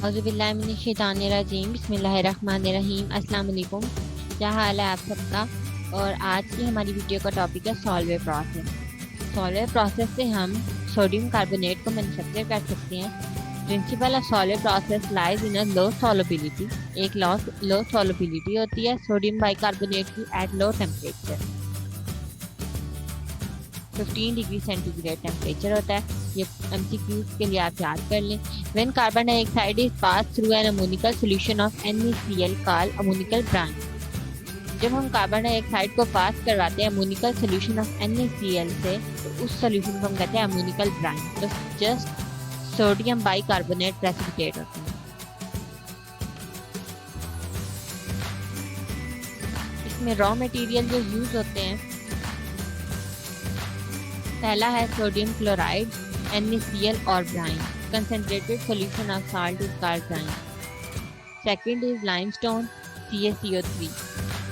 औज़ुबिल्लाहिमिनश्शैतानिर्रजीम बिस्मिल्लाहिर्रहमानिर्रहीम। अस्सलाम वालेकुम। क्या हाल है आप सबका। और आज की हमारी वीडियो का टॉपिक है सॉल्वेयर प्रोसेस। सॉल्वेयर प्रोसेस से हम सोडियम कार्बोनेट को मैन्युफैक्चर कर सकते हैं। Principle of Solvay process lies in a low solubility. एक लो सॉल्युबिलिटी होती है सोडियम बाइकार्बोनेट की at low temperature. 15 degree centigrade temperature होता है। ये एमसीक्यूज के लिए आप याद कर लें। When carbon dioxide is pass through an ammoniacal solution of NaCl called ammoniacal brine. जब हम कार्बन डाइऑक्साइड को पास करवाते हैं अमोनिकल सॉल्यूशन ऑफ NaCl से, तो उस सॉल्यूशन को हम कहते हैं अमोनिकल ब्राइन। तो जस्ट सोडियम बाइकार्बोनेट प्रेसिपिटेट होता है। इसमें रॉ मटेरियल जो यूज होते हैं, पहला है सोडियम क्लोराइड, NaCl और brine. Concentrated solution of salt is called brine. Second is limestone, CaCO3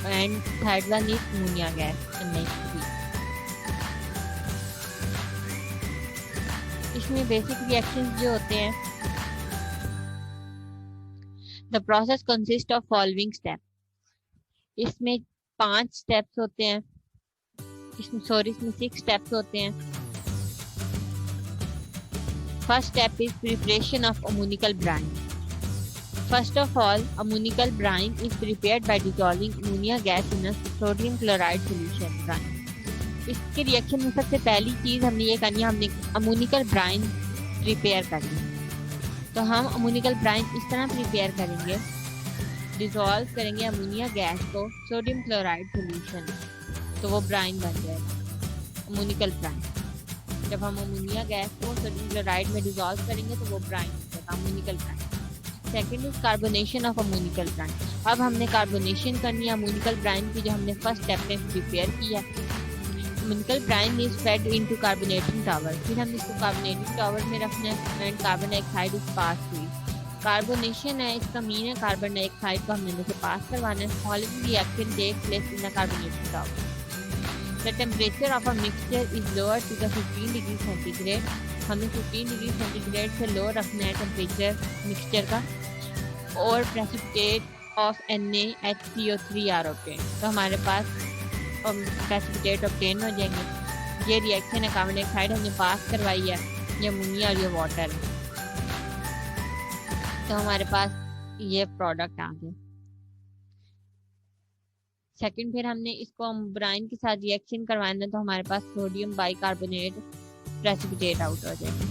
and third one is ammonia gas, NH3। इसमें बेसिक रिएक्शंस जो होते हैं, the process consist of following step. इसमें 5 स्टेप्स होते हैं। इसमें 6 steps होते हैं। First step is preparation of ammoniacal brine. First of all, ammoniacal brine is prepared by dissolving ammonia gas in a sodium chloride solution brine. इसके reaction में सबसे पहली चीज हमने ये करनी है, हमने अमोनिकल ब्राइन प्रिपेयर करनी है। तो हम अमोनिकल ब्राइन इस तरह प्रिपेयर करेंगे, डिसॉल्व करेंगे अमोनिया गैस को सोडियम क्लोराइड सॉल्यूशन, तो वो ब्राइन बन जाएगा, अमोनिकल ब्राइन। जब हम अमोनिया गैस को सोडियम क्लोराइड में डिसॉल्व करेंगे तो वो ब्राइन हो जाएगा, ammoniacal brine. Second is carbonation of ammoniacal brine. अब हमने कार्बोनेशन करनी है अमोनिकल ब्राइन की, जो हमने फर्स्ट स्टेप में प्रिपेयर किया। Ammoniacal brine is fed into carbonating tower. फिर हम इसको कार्बोनेटिंग टावर में रखना है and carbon dioxide is pass हुई। कार्बोनेशन है, इसका मीन है कार्बन डाइऑक्साइड को हमने इसे पास करवाना है। Following reaction takes place in the carbonating tower. The temperature of a mixture is lower to the 15 degree centigrade. हमें 15 डिग्री सेंटीग्रेड से लो रखना है टेम्परेचर मिक्सचर का। और precipitate of NaHCO3 are obtain. तो हमारे पास प्रेसिपिटेट ऑब्टेन हो जाएंगे। ये रिएक्शन है, कार्बन डाइऑक्साइड हमने पास करवाई है, ये अमोनिया और ये वाटर है, तो हमारे पास ये प्रोडक्ट आ गया। सेकंड, फिर हमने इसको ब्राइन के साथ रिएक्शन करवाना, तो हमारे पास सोडियम बाइकार्बोनेट प्रेसिपिटेट आउट हो जाएगा।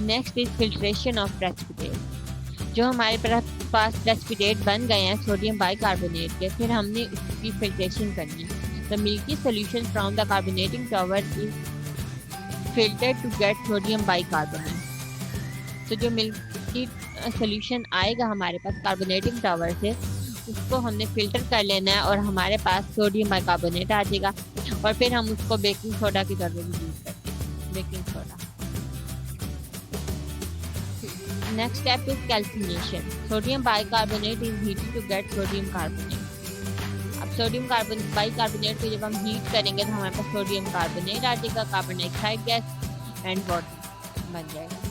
Next is filtration of precipitate. जो हमारे पास प्रेसिपिटेट बन गए हैं सोडियम बाइकार्बोनेट के, फिर हमने उसकी फिल्ट्रेशन करनी है। The milky solution from the carbonating tower is filtered to get sodium bicarbonate. तो जो मिल्की सोल्यूशन आएगा हमारे पास कार्बोनेटिंग टावर से, उसको हमने फिल्टर कर लेना है और हमारे पास सोडियम बाइकार्बोनेट आ जाएगा। और फिर हम उसको बेकिंग सोडा की तरह भी यूज करते हैं, baking soda. Next step is calcination. Sodium bicarbonate is heated to get sodium carbonate. अब सोडियम बाइकार्बोनेट को जब हम हीट करेंगे तो हमारे पास सोडियम कार्बोनेट आ जाएगा, carbon dioxide gas and water बन जाएगा।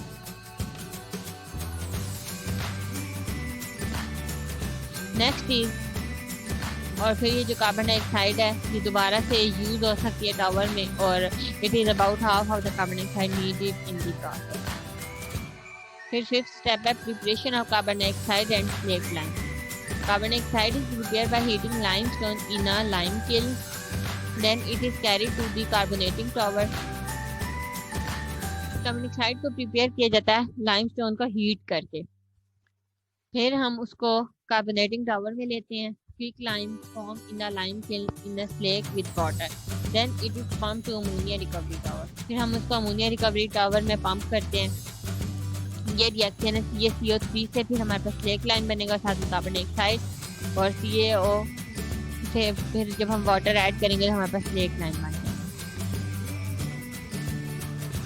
नेक्स्ट इज, और फिर ये जो कार्बन डाइऑक्साइड है ये दोबारा से यूज हो सकती है टावर में, और it is about half of the carbon dioxide needed in the process. फिर फिफ्थ स्टेप है preparation of carbon dioxide and slake lime. Carbon dioxide is prepared by heating limestone in a lime kiln, then it is carried to the carbonating tower. Carbon dioxide को prepare किया जाता है limestone को heat करके। फिर हम उसको carbonating tower में लेते हैं। Quick lime form in the lime kiln in the slake with water. Then it is pumped to ammonia recovery tower. फिर हम उसको अमोनिया रिकवरी टावर में पंप करते हैं। ये रिएक्शन है CaCO3 से, फिर हमारे पास स्लेक लाइन बनेगा, साथ में कार्बन डाइऑक्साइड और CaO से। फिर जब हम वाटर ऐड करेंगे तो हमारे पास स्लेक लाइन बन जाएगा।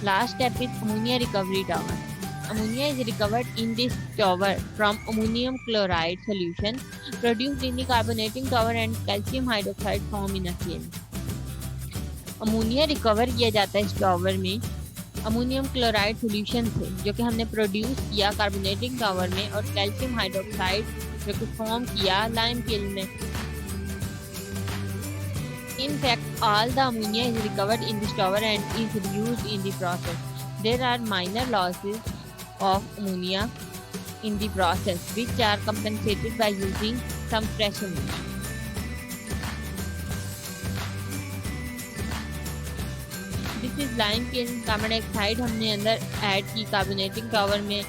Last step is ammonia recovery tower. Ammonia is recovered in this tower from ammonium chloride solution produced in the carbonating tower and calcium hydroxide form in a kiln. Ammonia recover किया जाता है इस tower में ammonium chloride solution से, जो कि हमने produce किया कार्बोनेटिंग टॉवर में, और कैल्शियम हाइड्रोक्साइड जो कि फॉर्म किया लाइम किल्न में। In fact, all the ammonia is recovered in this tower and is reused in the process. There are minor losses of ammonia in the process, which are compensated by using some fresh ammonia. This is lime kiln. Carbon dioxide हमने अंदर add की carbonating tower में,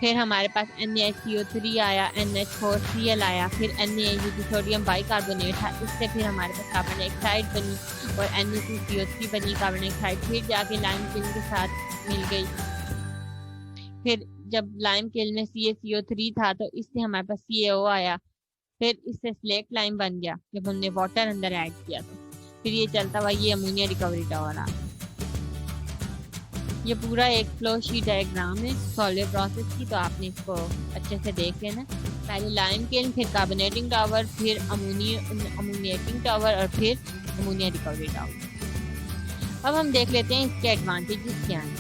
फिर हमारे पास NaCO3 आया, NH4Cl आया, फिर Na sodium bicarbonate था, इससे फिर हमारे पास कार्बन डाइऑक्साइड बनी और Na2CO3 बनी कार्बन डाइऑक्साइड, फिर जाके लाइम किल्न के साथ मिल गई। फिर जब लाइम किल्न में CaCO3 था तो इससे हमारे पास CaO आया, फिर इससे स्लेट लाइम बन गया जब हमने वाटर अंदर ऐड किया तो फिर ये चलता हुआ ये अमोनिया रिकवरी टावर आ। ये पूरा एक फ्लो शीट डायग्राम है सॉल्वर प्रोसेस की, तो आपने इसको अच्छे से देख लेना। पहले लाइम किल्न, फिर कार्बोनेटिंग टावर, फिर अमोनिएटिंग टावर और फिर अमोनिया रिकवरी टावर। अब हम देख लेते हैं इसके एडवांटेजेस क्या हैं।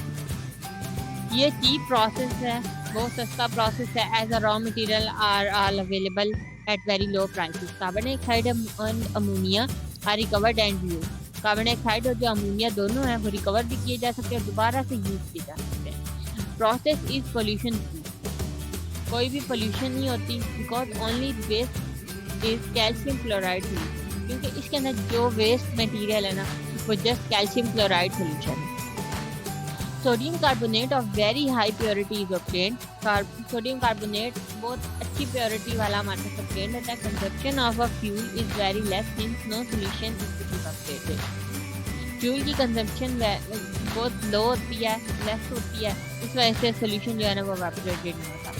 ये चीप प्रोसेस है, बहुत सस्ता प्रोसेस है। As a raw material are all available at very low prices. Carbon dioxide and ammonia are recovered and used. Carbon dioxide और जो अमोनिया दोनों हैं वो रिकवर भी किए जा सकते हैं और दोबारा से यूज किए जा सकते हैं। प्रोसेस इज पोल्यूशन फ्री, कोई भी पोल्यूशन नहीं होती, because only waste is calcium chloride solution, क्योंकि इसके अंदर जो वेस्ट मटेरियल है ना वो जस्ट कैल्शियम क्लोराइड सोल्यूशन है। Sodium carbonate of very high purity is obtained. Sodium carbonate बहुत अच्छी प्योरिटी वाला हमारे पास ऑब्टेन्ड होता है। Consumption of a fuel is very less since no solution is to be evaporated. Fuel की consumption बहुत लो होती है, लेस होती है, इस वजह से सॉल्यूशन जो है ना वो इवैपोरेटेड नहीं होता।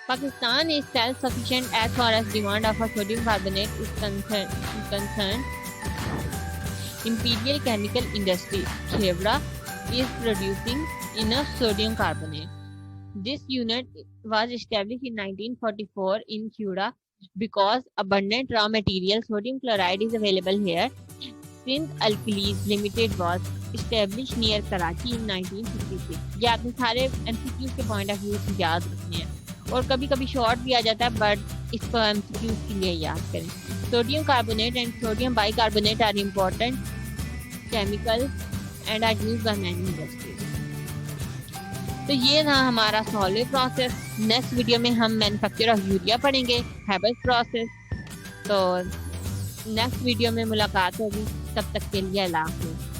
Pakistan is self sufficient as far as demand of a sodium carbonate is concern. Imperial chemical industry Khewra is producing enough sodium carbonate. This unit was established in 1944 in Khuda because abundant raw material sodium chloride is available here. Since Alkalis Limited was established near Karachi in 1956. ये आपने सारे MCQs के point of view से याद रखने हैं और कभी कभी शॉर्ट भी आ जाता है, बट इसको MCQs के लिए याद करें। Sodium carbonate and sodium bicarbonate are important chemicals and are used by many industries. तो ये था हमारा सॉल्वर प्रोसेस। नेक्स्ट वीडियो में हम मैन्युफैक्चर ऑफ यूरिया पढ़ेंगे, हैबस प्रोसेस। तो नेक्स्ट वीडियो में मुलाकात होगी, तब तक के लिए अल्लाह हाफ़िज़।